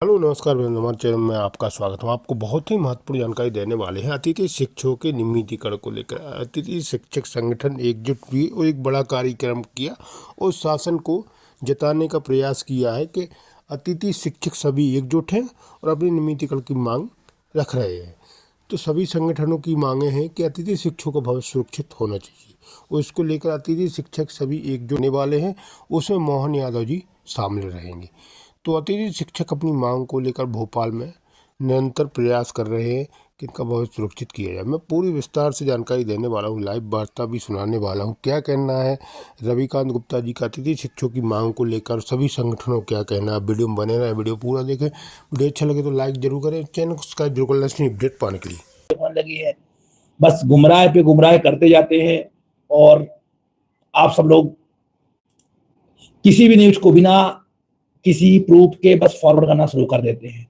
Hello नमस्कार भैया, हमारे चैनल में आपका स्वागत है। हम आपको बहुत ही महत्वपूर्ण जानकारी देने वाले हैं अतिथि शिक्षकों के नियमितीकरण को लेकर। अतिथि शिक्षक संगठन एकजुट हुई और एक बड़ा कार्यक्रम किया और शासन को जताने का प्रयास किया है कि अतिथि शिक्षक सभी एकजुट हैं और अपनी नियमितीकरण की मांग रख रहे हैं। तो सभी संगठनों की मांगे हैं कि अतिथि शिक्षकों का भविष्य सुरक्षित होना चाहिए और इसको लेकर अतिथि शिक्षक सभी एकजुट होने वाले हैं। उसमें मोहन यादव जी शामिल रहेंगे। तो अतिथि शिक्षक अपनी मांग को लेकर भोपाल में निरंतर प्रयास कर रहे हैं कि इनका भविष्य सुरक्षित किया जाए। मैं पूरी विस्तार से जानकारी देने वाला हूँ, लाइव वार्ता भी सुनाने वाला हूँ। क्या कहना है रविकांत गुप्ता जी का अतिथि शिक्षकों की मांग को लेकर, सभी संगठनों को क्या कहना है। वीडियो में बने रहे, वीडियो पूरा देखें। वीडियो अच्छा लगे तो लाइक जरूर करें, चैनल को सब्सक्राइब जरूर कर लें अपडेट पाने के लिए। लगी है बस गुमराह पे गुमराह करते जाते हैं और आप सब लोग किसी भी न्यूज को बिना किसी प्रूफ के बस फॉरवर्ड करना शुरू कर देते हैं।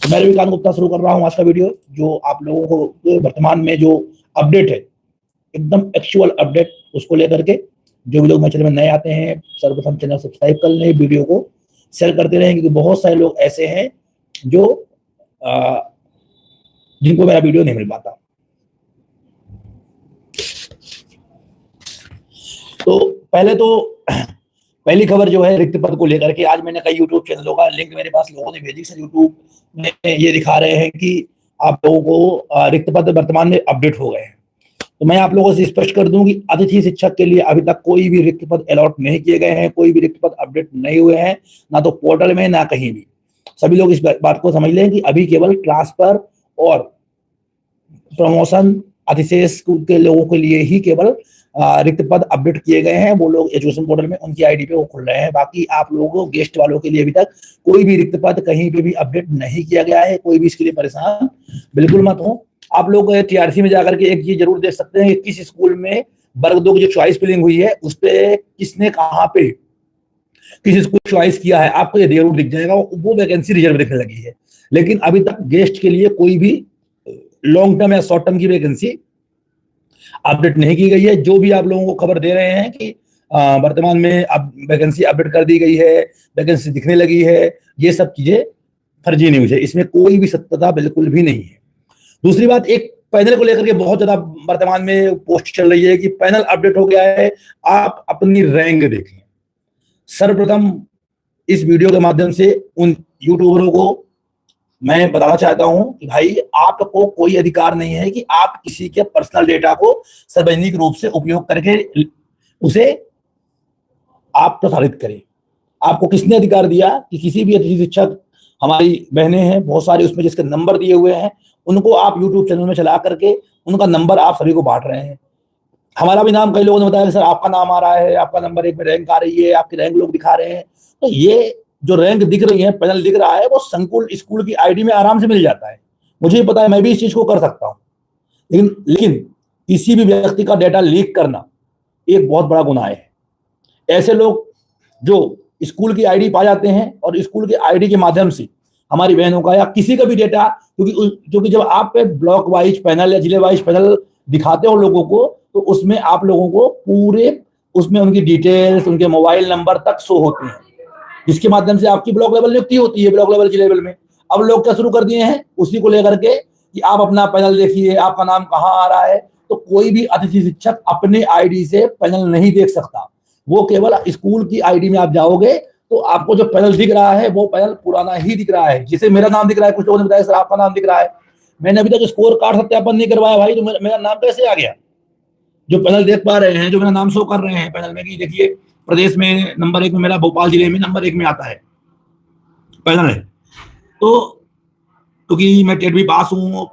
तो मैं रविकांत गुप्ता शुरू कर रहा हूं आज का वीडियो, जो आप लोगों को वर्तमान में जो अपडेट है, एकदम एक्चुअल अपडेट, उसको लेकर के जो भी लोग मेरे चैनल में नए आते हैं सर्वप्रथम चैनल सब्सक्राइब कर लें, वीडियो को शेयर करते रहें, क्योंकि बहुत सारे लोग ऐसे हैं जो जिनको मेरा वीडियो नहीं मिल पाता। तो पहली खबर जो है रिक्त पद को लेकर के, आज मैंने कई यूट्यूब चैनलों का लिंक मेरे पास लोगों ने भेजी। सर यूट्यूब में ये दिखा रहे हैं कि आप लोगों को रिक्त पद वर्तमान में अपडेट हो गए हैं। तो मैं आप लोगों से स्पष्ट कर दूं कि अतिथि शिक्षक के लिए अभी तक कोई भी रिक्त पद अलॉट नहीं किए गए हैं, कोई भी रिक्त पद अपडेट नहीं हुए हैं, ना तो पोर्टल में ना कहीं भी। सभी लोग इस बात को समझ लें कि अभी केवल ट्रांसफर और प्रमोशन अधिशेष के लोगों के लिए ही केवल रिक्त पद अपडेट किए गए हैं। वो लोग एजुकेशन पोर्टल में उनकी आईडी पे वो खुल रहे हैं। बाकी आप लोगों को गेस्ट वालों के लिए अभी तक कोई भी रिक्त पद कहीं पे भी अपडेट नहीं किया गया है। कोई भी इसके लिए परेशान बिल्कुल मत हो। आप लोग टीआरसी में जाकर के एक चीज जरूर देख सकते हैं कि किस स्कूल में वर्ग 2 की जो चॉइस फिलिंग हुई है उस पर किसने कहाँ पे किस स्कूल चॉइस किया है, आपको ये जरूर दिख जाएगा। वो वैकेंसी रिजर्व दिखने लगी है, लेकिन अभी तक गेस्ट के लिए कोई भी लॉन्ग टर्म या शॉर्ट टर्म की वैकेंसी अपडेट नहीं की गई है। जो भी आप लोगों को खबर दे रहे हैं कि वर्तमान में अब वैकेंसी अपडेट कर दी गई है, वैकेंसी दिखने लगी है, ये सब चीजें फर्जी न्यूज है, इसमें कोई भी सत्यता बिल्कुल भी नहीं है। दूसरी बात, एक पैनल को लेकर के बहुत ज्यादा वर्तमान में पोस्ट चल रही है कि पैनल अपडेट हो गया है, आप अपनी रैंक देखें। सर्वप्रथम इस वीडियो के माध्यम से उन यूट्यूबरों को मैं बताना चाहता हूं कि भाई आपको कोई अधिकार नहीं है कि आप किसी के पर्सनल डेटा को सार्वजनिक रूप से उपयोग करके उसे आप प्रसारित करें। आपको किसने अधिकार दिया कि किसी भी अतिथि शिक्षक, हमारी बहनें हैं बहुत सारी उसमें जिसके नंबर दिए हुए हैं, उनको आप यूट्यूब चैनल में चला करके उनका नंबर आप सभी को बांट रहे हैं। हमारा भी नाम कई लोगों ने बताया कि सर आपका नाम आ रहा है, आपका नंबर 1 में रैंक आ रही है, आपकी रैंक लोग दिखा रहे हैं। तो ये जो रैंक दिख रही है, पैनल दिख रहा है, वो संकुल स्कूल की आईडी में आराम से मिल जाता है। मुझे पता है, मैं भी इस चीज को कर सकता हूं, लेकिन किसी भी व्यक्ति का डेटा लीक करना एक बहुत बड़ा गुनाह है। ऐसे लोग जो स्कूल की आईडी पा जाते हैं और स्कूल की आईडी के माध्यम से हमारी बहनों का या किसी का भी डेटा, क्योंकि जब आप पे ब्लॉक वाइज पैनल या जिले वाइज पैनल दिखाते हो लोगों को, तो उसमें आप लोगों को पूरे उसमें उनकी डिटेल्स, उनके मोबाइल नंबर तक शो होते हैं, जिसके माध्यम से आपकी ब्लॉक लेवल नियुक्ति होती है, ब्लॉक लेवल जिले लेवल में। अब लोग क्या शुरू कर दिए हैं उसी को लेकर के कि आप अपना पैनल देखिए, आपका नाम कहाँ आ रहा है। तो कोई भी अतिथि शिक्षक अपने आईडी से पैनल नहीं देख सकता। वो केवल स्कूल की आईडी में आप जाओगे तो आपको जो पैनल दिख रहा है वो पैनल पुराना ही दिख रहा है। जैसे मेरा नाम दिख रहा है, कुछ लोगों ने बताया सर आपका नाम दिख रहा है, मैंने अभी तक स्कोर कार्ड सत्यापन नहीं करवाया भाई, तो मेरा नाम कैसे आ गया? जो पैनल देख पा रहे हैं, जो मेरा नाम शो कर रहे हैं पैनल में कि देखिए प्रदेश में नंबर 1 में मेरा भोपाल जिले में नंबर 1 में आता है पैनल है। तो क्योंकि मैं टेट भी पास हूँ,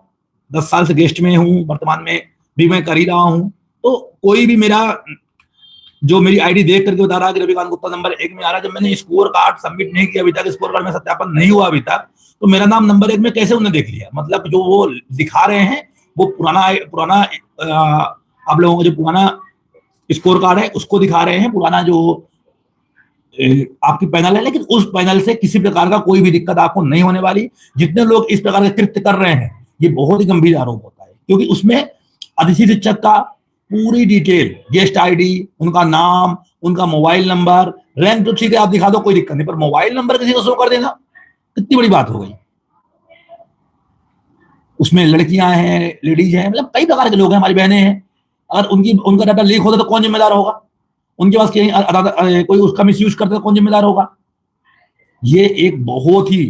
10 साल से गेस्ट में हूँ, वर्तमान में भी मैं कर ही रहा हूँ, तो कोई भी मेरा जो मेरी आईडी देख करके बता रहा है कि रविकांत गुप्ता नंबर 1 में आ रहा है। जब मैंने स्कोर कार्ड सबमिट नहीं किया अभी तक, स्कोर कार्ड में सत्यापन नहीं हुआ अभी तक, तो मेरा नाम नंबर 1 में कैसे उन्होंने देख लिया? मतलब जो वो दिखा रहे हैं वो पुराना आप लोगों का जो पुराना स्कोर कार्ड है उसको दिखा रहे हैं, पुराना जो आपकी पैनल है, लेकिन उस पैनल से किसी प्रकार का कोई भी दिक्कत आपको नहीं होने वाली। जितने लोग इस प्रकार के कृत्य कर रहे हैं ये बहुत ही गंभीर आरोप होता है, क्योंकि उसमें अतिथि शिक्षक का पूरी डिटेल, गेस्ट आईडी, उनका नाम, उनका मोबाइल नंबर, रैंक तो ठीक है आप दिखा दो, कोई दिक्कत नहीं, पर मोबाइल नंबर किसी को शो कर देना कितनी बड़ी बात हो गई। उसमें लड़कियां हैं, लेडीज हैं, मतलब कई प्रकार के लोग हैं, हमारी बहनें हैं। अगर उनका डाटा लीक होता तो कौन जिम्मेदार होगा? उनके पास कोई उसका मिसयूज करता तो कौन जिम्मेदार होगा? ये एक बहुत ही,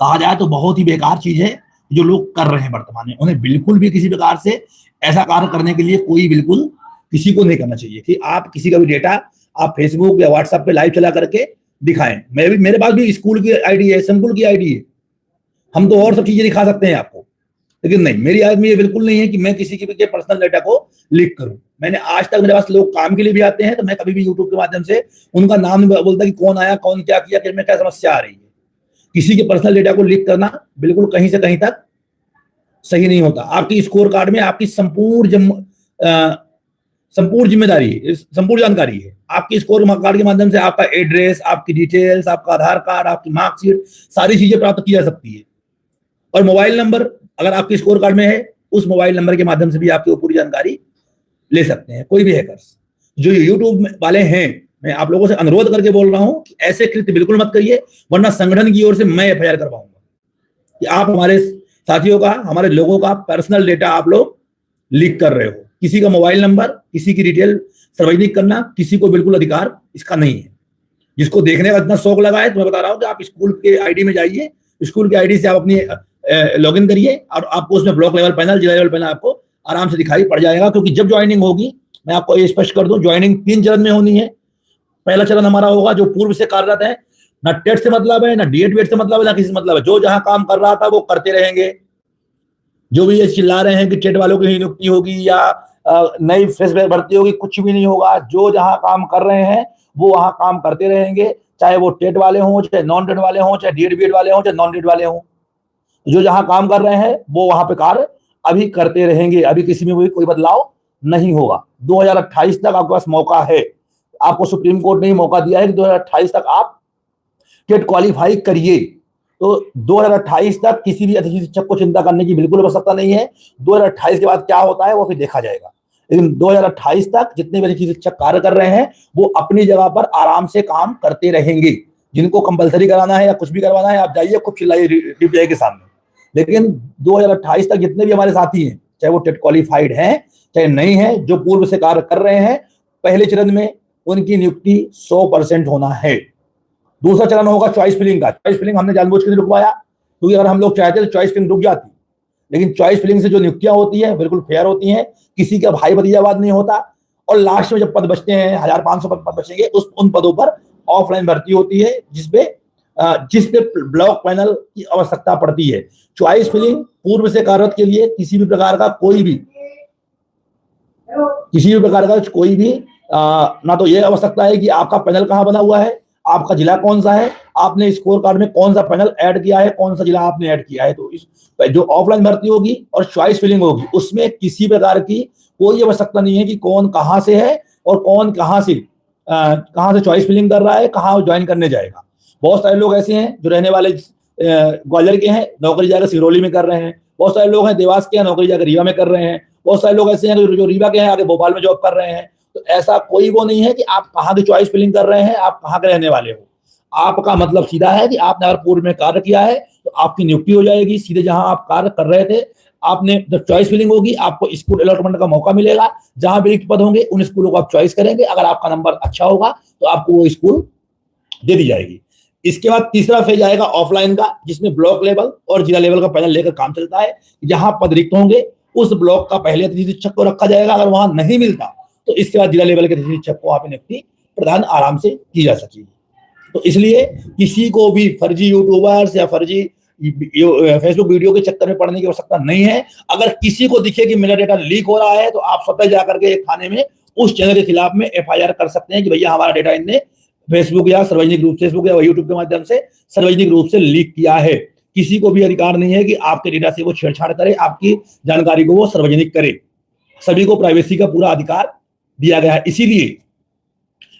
कहा जाए तो बहुत ही बेकार चीज है जो लोग कर रहे हैं वर्तमान में। उन्हें बिल्कुल भी किसी प्रकार से ऐसा कार्य करने के लिए कोई बिल्कुल किसी को नहीं करना चाहिए कि आप किसी का भी डेटा आप फेसबुक या व्हाट्सएप पे लाइव चला करके दिखाएं। मेरे पास भी स्कूल की आईडी है, संकुल की आईडी है, हम तो और सब चीजें दिखा सकते हैं आपको, लेकिन नहीं, मेरी आदत में ये बिल्कुल नहीं है कि मैं किसी के पर्सनल डेटा को लीक करूं। मैंने आज तक, मेरे पास लोग काम के लिए भी आते हैं तो मैं कभी भी यूट्यूब के माध्यम से उनका नाम नहीं बोलता कि कौन आया, कौन क्या किया, कि में क्या समस्या आ रही है। किसी के पर्सनल डेटा को लीक करना बिल्कुल कहीं से कहीं तक सही नहीं होता। आपकी स्कोर कार्ड में आपकी संपूर्ण जिम्मेदारी है, संपूर्ण जानकारी है। आपकी स्कोर कार्ड के माध्यम से आपका एड्रेस, आपकी डिटेल्स, आपका आधार कार्ड, आपकी मार्कशीट, सारी चीजें प्राप्त की जा सकती है। और मोबाइल नंबर अगर आपके स्कोर कार्ड में है, उस मोबाइल नंबर के माध्यम से भी आपकी पूरी जानकारी ले सकते हैं कोई भी हैकर्स। जो यूट्यूब वाले हैं, मैं आप लोगों से अनुरोध करके बोल रहा हूं कि ऐसे कृत्य बिल्कुल मत करिए, वरना संगठन की ओर से मैं एफआईआर करवाऊंगा कि आप हमारे साथियों का, हमारे लोगों का पर्सनल डेटा आप लोग लीक कर रहे हो। किसी का मोबाइल नंबर, किसी की डिटेल सार्वजनिक करना किसी को बिल्कुल अधिकार इसका नहीं है। जिसको देखने का इतना शौक लगा है तो मैं बता रहा हूं कि आप स्कूल के आईडी में जाइए, स्कूल के आईडी से आप अपनी लॉगिन करिए और आपको उसमें ब्लॉक लेवल पैनल, जिला लेवल पैनल आपको आराम से दिखाई पड़ जाएगा। क्योंकि जब ज्वाइनिंग होगी, मैं आपको ये स्पष्ट कर दूं, ज्वाइनिंग 3 चरण में होनी है। पहला चरण हमारा होगा जो पूर्व से कार्यरत है, ना टेट से मतलब है, ना डीएड वेट से मतलब है, ना किसी से मतलब है। जो जहां काम कर रहा था वो करते रहेंगे। जो भी ये चिल्ला रहे हैं कि टेट वालों की ही नियुक्ति होगी या नई फ्रेश भर्ती होगी, कुछ भी नहीं होगा। जो जहां काम कर रहे हैं वो वहां काम करते रहेंगे, चाहे वो टेट वाले हों, चाहे नॉन टेट वाले हों, चाहे डीएड बीएड वाले हों, चाहे नॉन डीएड वाले हों। जो जहां काम कर रहे हैं वो वहां पे कार्य अभी करते रहेंगे। अभी किसी में भी कोई बदलाव नहीं होगा। 2028 तक आपके पास मौका है। आपको सुप्रीम कोर्ट ने ही मौका दिया है कि 2028 तक आप टेट क्वालिफाई करिए। तो 2028 तक किसी भी अतिथि शिक्षक को चिंता करने की बिल्कुल आवश्यकता नहीं है। 2028 के बाद क्या होता है वो फिर देखा जाएगा। लेकिन 2028 तक जितने भी अतिथि शिक्षक कार्य कर रहे हैं वो अपनी जगह पर आराम से काम करते रहेंगे। जिनको कंपलसरी कराना है या कुछ भी करवाना है, आप जाइए, खूब चिल्लाइए डीपीआई के सामने। लेकिन 2028 तक जितने भी हमारे साथी हैं, चाहे वो टेट क्वालिफाइड हैं चाहे नहीं है, जो पूर्व से कार्य कर रहे हैं, पहले चरण में उनकी नियुक्ति 100% होना है। दूसरा चरण होगा चॉइस फिलिंग का। चॉइस फिलिंग हमने जानबूझ के नहीं रुकवाया, क्योंकि अगर हम लोग चाहते तो चॉइस फिलिंग रुक जाती। लेकिन चॉइस फिलिंग से जो नियुक्तियां होती है बिल्कुल फेयर होती हैं, किसी का भाई भतीजावाद नहीं होता। और लास्ट में जब पद बचते हैं, 1500 पद बचेंगे, उन पदों पर ऑफलाइन भर्ती होती है, जिसपे ब्लॉक पैनल की आवश्यकता पड़ती है। चॉइस फिलिंग पूर्व से कार्यरत के लिए किसी भी प्रकार का कोई भी ना तो ये आवश्यकता है कि आपका पैनल कहां बना हुआ है, आपका जिला कौन सा है, आपने स्कोर कार्ड में कौन सा पैनल ऐड किया है, कौन सा जिला आपने ऐड किया है। तो जो ऑफलाइन भर्ती होगी और चॉइस फिलिंग होगी, उसमें किसी प्रकार की कोई आवश्यकता नहीं है कि कौन कहां से है और कौन कहां से चॉइस फिलिंग कर रहा है, कहां ज्वाइन करने जाएगा। बहुत सारे लोग ऐसे हैं जो रहने वाले ग्वालियर के हैं, नौकरी जाकर सिरोली में कर रहे हैं। बहुत सारे लोग हैं देवास के हैं, नौकरी जाकर रीवा में कर रहे हैं। बहुत सारे लोग ऐसे हैं जो रीवा के हैं, आगे भोपाल में जॉब कर रहे हैं। तो ऐसा कोई वो नहीं है कि आप कहाँ की चॉइस फिलिंग कर रहे हैं, आप कहाँ के रहने वाले हो। आपका मतलब सीधा है कि आपने अगर पूर्व में कार्य किया है तो आपकी नियुक्ति हो जाएगी सीधे जहां आप कार्य कर रहे थे। आपने जब चॉइस फिलिंग होगी, आपको स्कूल अलॉटमेंट का मौका मिलेगा। जहां भी रिक्त पद होंगे उन स्कूलों को आप चॉइस करेंगे। अगर आपका नंबर अच्छा होगा तो आपको वो स्कूल दे दी जाएगी। इसके बाद तीसरा फेज आएगा ऑफलाइन का, जिसमें ब्लॉक लेवल और जिला लेवल का पैनल लेकर काम चलता है। जहां पद रिक्त होंगे उस ब्लॉक का पहले अतिथि शिक्षक को रखा जाएगा। अगर वहां नहीं मिलता तो इसके बाद जिला लेवल के अतिथि शिक्षक को आप नियुक्ति प्रदान आराम से की जा सकेगी। तो इसलिए किसी को भी फर्जी यूट्यूबर्स या फर्जी फेसबुक वीडियो के चक्कर में पड़ने की आवश्यकता नहीं है। अगर किसी को दिखे कि मेरा डेटा लीक हो रहा है तो आप स्वतः जाकर के एक थाने में उस चैनल के खिलाफ में एफआईआर कर सकते हैं कि भैया हमारा डेटा इनने फेसबुक या सार्वजनिक रूप से, फेसबुक या यूट्यूब के माध्यम से सार्वजनिक रूप से लीक किया है। किसी को भी अधिकार नहीं है कि आपके डेटा से वो छेड़छाड़ करे, आपकी जानकारी को वो सार्वजनिक करे। सभी को प्राइवेसी का पूरा अधिकार दिया गया है। इसीलिए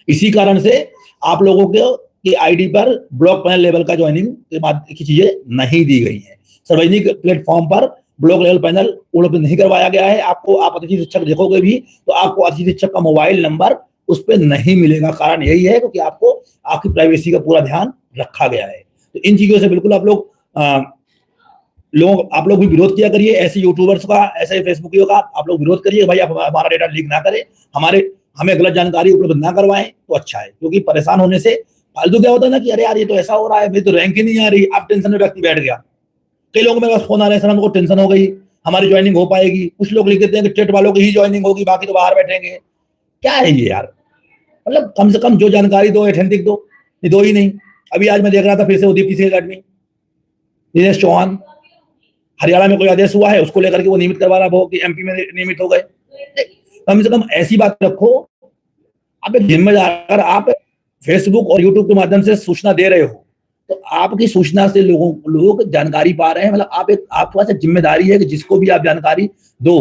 इसी कारण से आप लोगों के आईडी पर ब्लॉक पैनल लेवल का ज्वाइनिंग के बाद की चीजें नहीं दी गई हैं। सार्वजनिक प्लेटफॉर्म पर ब्लॉक लेवल पैनल उपलब्ध नहीं करवाया गया है। आपको, आप अतिथि शिक्षक देखोगे भी तो आपको अतिथि शिक्षक का मोबाइल नंबर उस पर नहीं मिलेगा। कारण यही है क्योंकि आपको आपकी प्राइवेसी का पूरा ध्यान रखा गया है। तो इन चीजों से बिल्कुल आप लोग आप लोग भी विरोध किया करिए, ऐसे यूट्यूबर्स का, ऐसे फेसबुकियों का आप लोग विरोध करिए, भाई आप हमारा डेटा लीक ना करें, हमें गलत जानकारी उपलब्ध ना करवाएं, तो अच्छा है। क्योंकि परेशान होने से फालतू क्या होता है ना कि अरे यार ये तो ऐसा हो रहा है, मेरी तो रैंक ही नहीं आ रही, आप टेंशन में व्यक्ति बैठ गया। कई लोगों मेरे पास फोन आ रहे हैं, सर हमको टेंशन हो गई, हमारी ज्वाइनिंग हो पाएगी। कुछ लोग लिख देते हैं कि टेट वालों की ही ज्वाइनिंग होगी, बाकी तो बाहर बैठेंगे। क्या है ये यार, मतलब कम से कम जो जानकारी दो, ऑथेंटिक दो, ये दो ही नहीं। अभी आज मैं देख रहा था फिर से उदीप की अकेडमी, दिनेश चौहान, हरियाणा में कोई आदेश हुआ है उसको लेकर के वो नियमित करवा रहा है कि एमपी में नियमित हो गए। कम से कम ऐसी बात रखो, आप एक जिम्मेदार, अगर आप फेसबुक और यूट्यूब के माध्यम से सूचना दे रहे हो तो आपकी सूचना से लोग जानकारी पा रहे हैं, मतलब आपके पास एक जिम्मेदारी है कि जिसको भी आप जानकारी दो